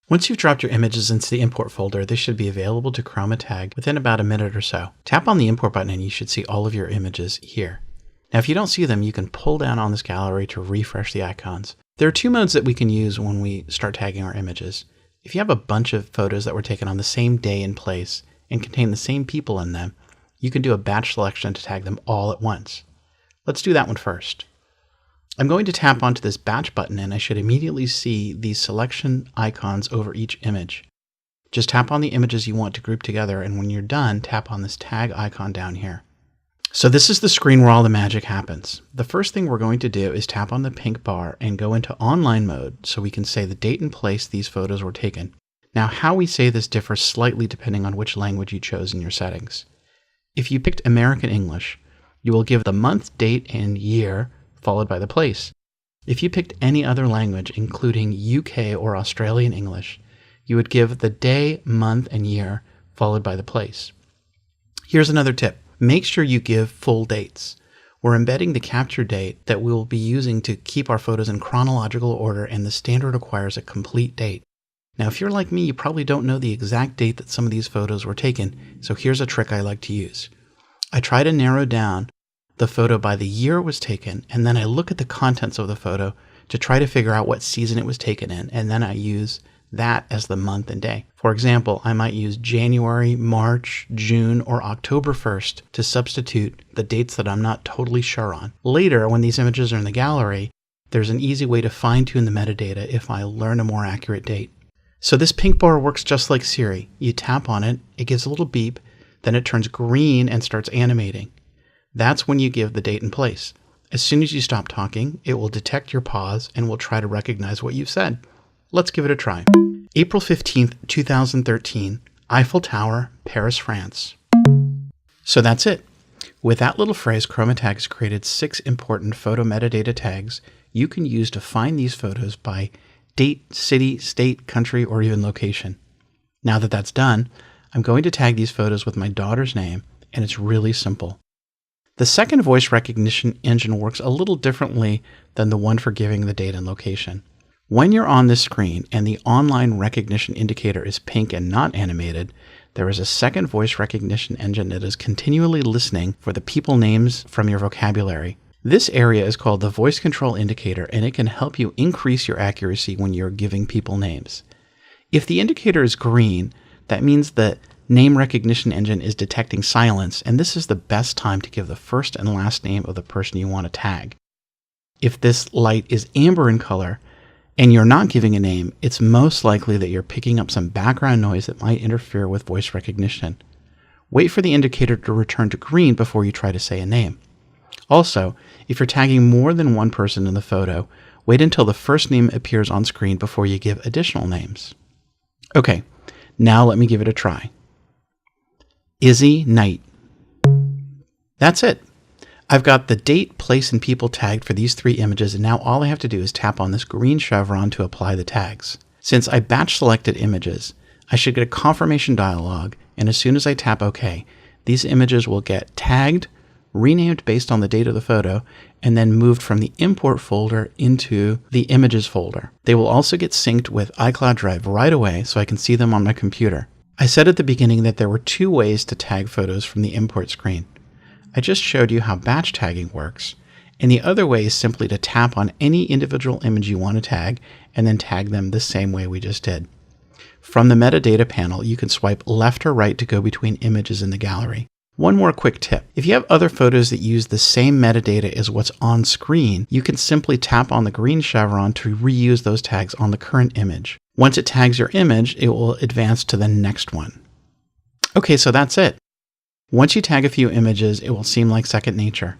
Once you've dropped your images into the import folder, they should be available to QromaTag within about a minute or so. Tap on the import button and you should see all of your images here. Now, if you don't see them, you can pull down on this gallery to refresh the icons. There are two modes that we can use when we start tagging our images. If you have a bunch of photos that were taken on the same day and place and contain the same people in them, you can do a batch selection to tag them all at once. Let's do that one first. I'm going to tap onto this batch button and I should immediately see these selection icons over each image. Just tap on the images you want to group together, and when you're done, tap on this tag icon down here. So this is the screen where all the magic happens. The first thing we're going to do is tap on the pink bar and go into online mode so we can say the date and place these photos were taken. Now, how we say this differs slightly depending on which language you chose in your settings. If you picked American English, you will give the month, date, and year followed by the place. If you picked any other language, including UK or Australian English, you would give the day, month, and year followed by the place. Here's another tip. Make sure you give full dates. We're embedding the capture date that we will be using to keep our photos in chronological order, and the standard requires a complete date. Now, if you're like me, you probably don't know the exact date that some of these photos were taken, so here's a trick I like to use. I try to narrow down the photo by the year it was taken, and then I look at the contents of the photo to try to figure out what season it was taken in, and then I use that as the month and day. For example, I might use January, March, June, or October 1st to substitute the dates that I'm not totally sure on. Later, when these images are in the gallery, there's an easy way to fine-tune the metadata if I learn a more accurate date. So this pink bar works just like Siri. You tap on it, it gives a little beep, then it turns green and starts animating. That's when you give the date and place. As soon as you stop talking, it will detect your pause and will try to recognize what you've said. Let's give it a try. April 15th, 2013, Eiffel Tower, Paris, France. So that's it. With that little phrase, QromaTag has created 6 important photo metadata tags you can use to find these photos by date, city, state, country, or even location. Now that that's done, I'm going to tag these photos with my daughter's name, and it's really simple. The second voice recognition engine works a little differently than the one for giving the date and location. When you're on this screen and the online recognition indicator is pink and not animated, there is a second voice recognition engine that is continually listening for the people names from your vocabulary. This area is called the voice control indicator, and it can help you increase your accuracy when you're giving people names. If the indicator is green, that means the name recognition engine is detecting silence, and this is the best time to give the first and last name of the person you want to tag. If this light is amber in color and you're not giving a name, it's most likely that you're picking up some background noise that might interfere with voice recognition. Wait for the indicator to return to green before you try to say a name. Also, if you're tagging more than one person in the photo, wait until the first name appears on screen before you give additional names. Okay, now let me give it a try. Izzy Knight. That's it. I've got the date, place, and people tagged for these 3 images, and now all I have to do is tap on this green chevron to apply the tags. Since I batch selected images, I should get a confirmation dialog, and as soon as I tap OK, these images will get tagged, renamed based on the date of the photo, and then moved from the import folder into the images folder. They will also get synced with iCloud Drive right away so I can see them on my computer. I said at the beginning that there were 2 ways to tag photos from the import screen. I just showed you how batch tagging works, and the other way is simply to tap on any individual image you want to tag and then tag them the same way we just did. From the metadata panel, you can swipe left or right to go between images in the gallery. One more quick tip. If you have other photos that use the same metadata as what's on screen, you can simply tap on the green chevron to reuse those tags on the current image. Once it tags your image, it will advance to the next one. Okay, so that's it. Once you tag a few images, it will seem like second nature.